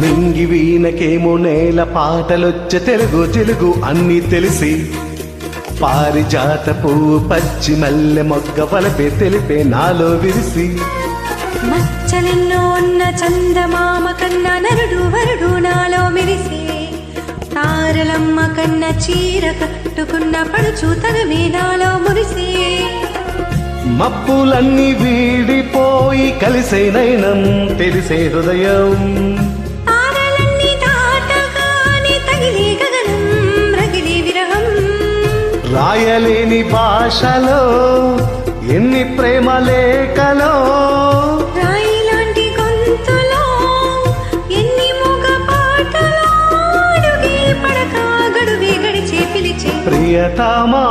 నింగి వీణకేమో నేల పాటలొచ్చే తెలుగు తెలుగు అన్నీ తెలిసి పారిజాత పువ్వు పచ్చి మల్లె మొగ్గ వలపే తెలిపే నాలో విరిసి మచ్చలెన్నో ఉన్న చందమామ కన్నా నరుడు వరుడు నాలో మెరిసే తారలమ్మ కన్న చీర కట్టుకున్న పడుచు తనవే నాలో మురిసే మబ్బులన్నీ వీడిపోయి కలిసే నయనం తెలిసే హృదయం తారలన్నీ దాటగానే తగిలే గగనం రగిలే విరహం రాయలేని భాషలో ఎన్ని ప్రేమ లేఖలో రాయిలాంటి గొంతులో ఎన్ని మూగ పాటలో అడుగే పడక గడువే గడిచే పిలిచే ప్రియతమా